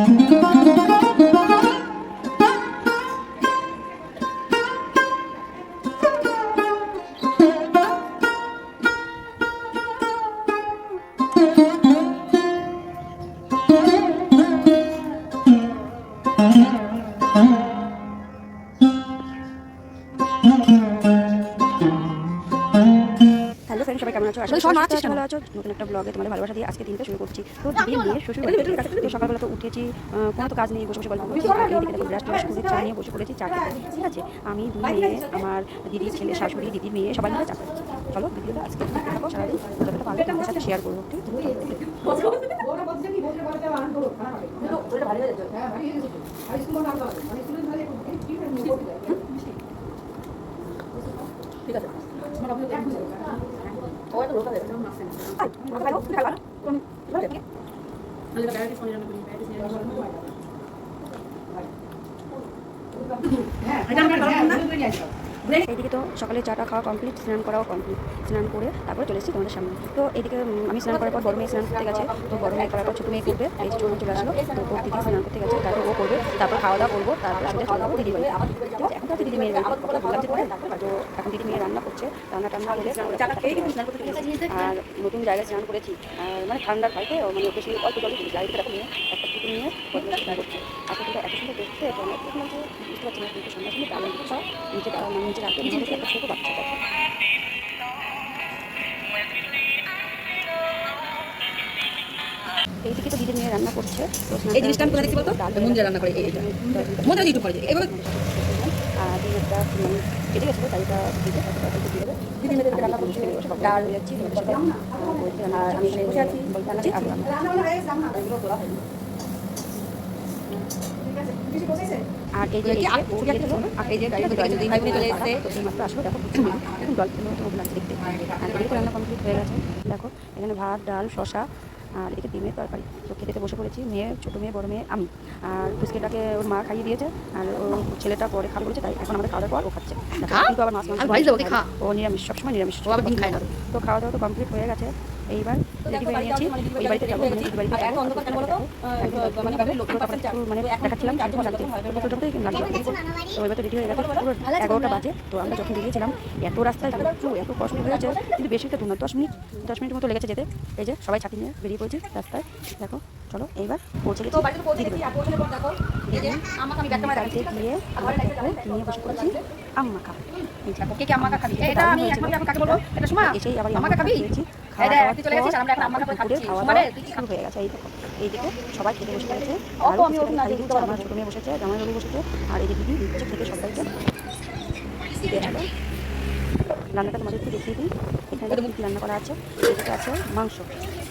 Hello friend, সবাই কেমন আছো? আসলে সবাই ভালো আছো। নতুন একটা ব্লগে তোমাদের ভালোবাসা দিয়ে আজকে দিনটা শুরু করছি। তো দিদির মেয়ের শ্বশুর তো সকালবেলা তো উঠেছি, কোনো তো কাজ নেই, বসে বসে গল্প করছি। এইদিকে দেখো ব্রাশ ট্রাশ করে চা নিয়ে বসে পড়েছি চা খেতে। ঠিক আছে, আমি দুই মেয়ে, আমার দিদির ছেলে, শাশুড়ি, দিদির মেয়ে সবাই মিলে চা খাচ্ছি। চলো ভিডিওটা আজকে থাকো সারাদিন, যতটা পারবো তোমাদের সাথে শেয়ার করবো। ঠিক আছে। এইদিকে তো সকালে চাটা খাওয়া কমপ্লিট, স্নান করাও কমপ্লিট। স্নান করে তারপরে চলে এসেছি তোমাদের সামনে। তো এইদিকে আমি স্নান করার পর বড় মেয়ে স্নান করতে গেছে। তো বড় মেয়ে করার পর ছোটো মেয়ে করবে, এই ছোটো মেয়ে চলে আসলো। তো ওর দিদি স্নান করতে গেছে, তারপর ও করবে, তারপর খাওয়া দাওয়া করবো, তারপর সোজা চলে যাবো দিদি বাড়ি। ঠিক আছে, এখন তো দিদি মেয়ের বাড়ি বললাম যে তো এখন দিদি মেয়ে রান্না করছে, রান্না টান্না করে স্নান করতে গেছি। আর নতুন জায়গায় স্নান করেছি, আর মানে ঠান্ডার ভয়তে মানে বেশি অল্প জল দিয়েছি। গাড়িতে দেখো নিয়ে একটা টিফিন নিয়ে স্নান করছে। আসলে এত সুন্দর দেখতে বুঝতে পারছি না, কিন্তু সন্ধ্যার সময় ডালের সব নিচে রাখতে একটা ছোটো বাচ্চা দেখো। এইদিকে তো দিদির মেয়ে রান্না করছে। এই জিনিসটা আমি কোথায় দেখছি বলতো? মুঞ্জা রান্না করে এইটা মজা ইউটিউব করে এইভাবে। আর দিদিটা কেটে গেছিলো, তাইটা দিতে দিয়ে দেবে। দিদি মেয়েদের রান্না করছে, ডাল যাচ্ছি তোমাদের সাথে। আর আমি বসে আছি, বলতে আছি আর এই যে ভাই বোনে চলে এসেছে, তো এই মাত্র আসলো। দেখো এখন জল খেলেও তো লাগছে দেখতে। আর এদিকে রান্না কমপ্লিট হয়ে গেছে। দেখো এখানে ভাত, ডাল, শশা আর এদিকে ডিমের তরকারি। তো খেতে বসে পড়েছি, মেয়ে, ছোটো মেয়ে, বড় মেয়ে, আমি। আর পুচকেটাকে ওর মা খাইয়ে দিয়েছে, আর ওর ছেলেটা পরে খাবে বলেছে, তাই এখন আমাদের খাওয়ার পর ও খাচ্ছে। কিন্তু আবার মাছ ও নিরামিষ, সবসময় নিরামিষ, তো খাওয়া দাওয়া তো কমপ্লিট হয়ে গেছে। এইবার রেডি হয়ে নিয়েছি, ওই বাড়িতে যাবো, মানে মানে দেখাচ্ছিলাম তো এবার তো রেডি হয়ে গেছে, পুরো 11টা বাজে। তো আমরা যখন বেরিয়েছিলাম এত রাস্তায় এত কষ্ট হয়েছে, কিন্তু বেশিটা দূর না, 10 মিনিট মতো লেগেছে যেতে। এই যে সবাই ছাতি নিয়ে বেরিয়ে পড়েছি রাস্তায়। দেখো চলো এইবার পৌঁছে গেছি গাড়িতে গিয়ে নিয়ে বসে পড়েছি আম মাখা। এসেই আবার আম মাখা খেয়েছি। শুরু হয়ে গেছে। এইদিকে সবাই খেতে বসে পড়েছে, আমার ছোটো মেয়ে বসেছে, জামাইবাবু বসেছে, আর এই যে দিদি দিচ্ছে খেতে সবাইকে। রান্নাটা তোমাদেরকে দেখিয়ে দিই। এখানে রান্না করা আছে, এদিকে আছে মাংস,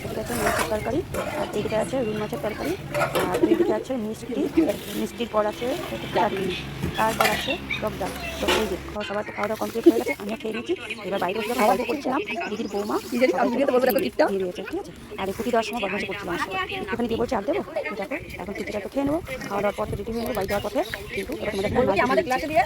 এদিকে আছে মাংসের তরকারি, আর এদিকে আছে রুই মাছের তরকারি, আর এদিকে আছে মিষ্টির পর আছে চাটনি, তারপর আছে টক ডাল। তো এই যে সবার তো খাওয়া দাওয়া কমপ্লিট হয়ে গেছে, আমিও খেয়ে নিয়েছি। এবার বাইরে বসে গল্প করছিলাম, দিদির বৌমা দিয়ে দিয়েছে। ঠিক আছে, আর এই ফুটি দেওয়ার সময় বদমাশি করছিলাম, ওখানে দিয়ে বলছে আর দেবো। দেখো এখন ফুটিটা একটু খেয়ে নেবো, খাওয়া দাওয়ার পর তো রেডি হয়ে নেবো বাড়ি যাওয়ার পথে। কিন্তু আমাদের ক্লাসে দিয়ে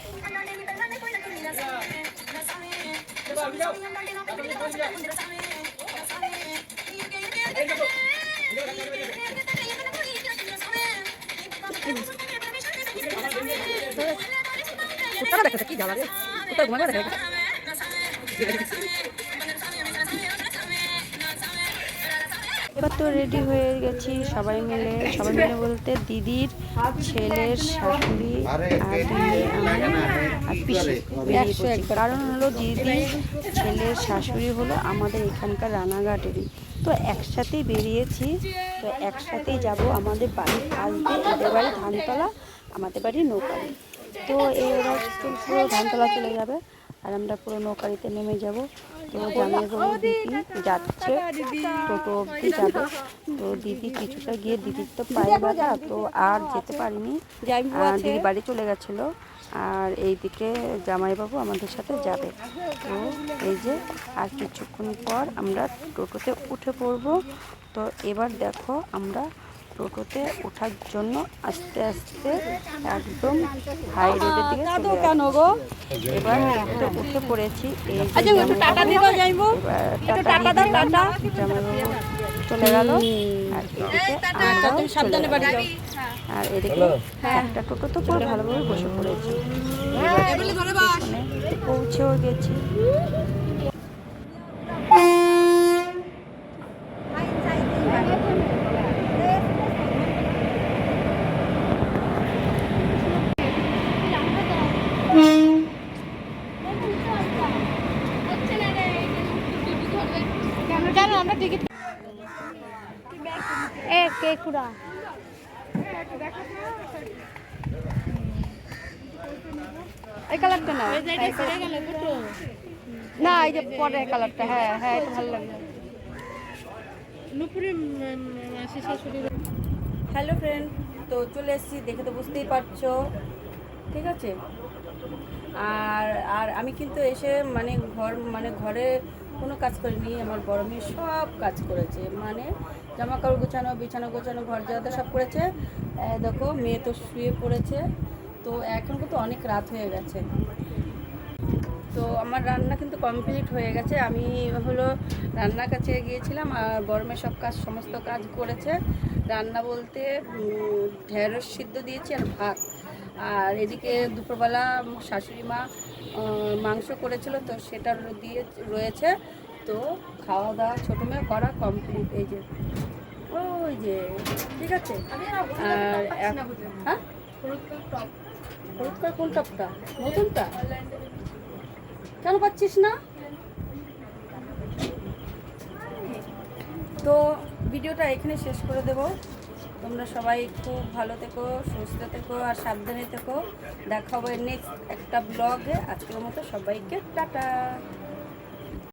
কুত্তারা দেখতে কি জ্বালা রে, কুত্তা ঘুমাবে দেখে। এবার তো রেডি হয়ে গেছি সবাই মিলে বলতে দিদির ছেলের শাশুড়ি আর পিসি বেরিয়ে পড়ছি। কারণ হলো দিদির ছেলের শাশুড়ি হলো আমাদের এখানকার রানাঘাটেরই, তো একসাথেই বেরিয়েছি। তো একসাথেই যাব, আমাদের বাড়ি আসবে, ওদের বাড়ি ধানতলা, আমাদের বাড়ি নৌকারি। তো এরা পুরো ধানতলা চলে যাবে আর আমরা পুরো নৌকারিতে নেমে যাব। তো জামাইবাবু দিদি যাচ্ছে, টোটো অবধি যাবে। তো দিদি কিছুটা গিয়ে দিদির তো পায়ে ব্যথা, তো আর যেতে পারিনি, দিদি বাড়ি চলে গেছিলো। আর এইদিকে জামাইবাবু আমাদের সাথে যাবে। তো এই যে আর কিছুক্ষণ পর আমরা টোটোতে উঠে পড়ব। তো এবার দেখো আমরা টোটোতে ওঠার জন্য আস্তে আস্তে একদম হাই রোডের দিকে এবার তো উঠে পড়েছি। চলে গেল আর এদিকে আর এদিকে একটা টোটো তো পুরো ভালোভাবে বসে পড়েছে। স্টেশনে পৌঁছেও গেছি। এই কালারটা না, না এই যে পরের কালারটা, হ্যাঁ হ্যাঁ এটা ভালো লাগবে। হ্যালো ফ্রেন্ড, তো চলে এসেছি, দেখে তো বুঝতেই পারছো, ঠিক আছে। আর আর আমি কিন্তু এসে ঘরে কোনো কাজ করিনি, আমার বড় মেয়ে সব কাজ করেছে, মানে জামা কাপড় গোছানো, বিছানা গোছানো, ঘর যাওয়া সব করেছে। দেখো মেয়ে তো শুয়ে পড়েছে। তো এখন কিন্তু অনেক রাত হয়ে গেছে। তো আমার রান্না কিন্তু কমপ্লিট হয়ে গেছে। আমি হলো রান্নার কাছে গিয়েছিলাম আর বড় মেয়ে সমস্ত কাজ করেছে। রান্না বলতে ঢেঁড়স সিদ্ধ দিয়েছি আর ভাত। আর এদিকে দুপুরবেলা শাশুড়ি মা মাংস করেছিল, তো সেটা দিয়ে রয়েছে। তো খাওয়া দাওয়া ছোটো মেয়ে করা কমপ্লিট। এই যে ওই যে, ঠিক আছে। আর হ্যাঁ, হলুদ করে কোন টপটা? নতুনটা কেন পাচ্ছিস না? তো ভিডিওটা এখানে শেষ করে দেব। তোমরা সবাই খুব ভালো থেকো, সুস্থ থেকো আর সাবধানে থেকো। দেখা হবে নেক্সট একটা ব্লগে। আজকের মতো সবাইকে টাটা।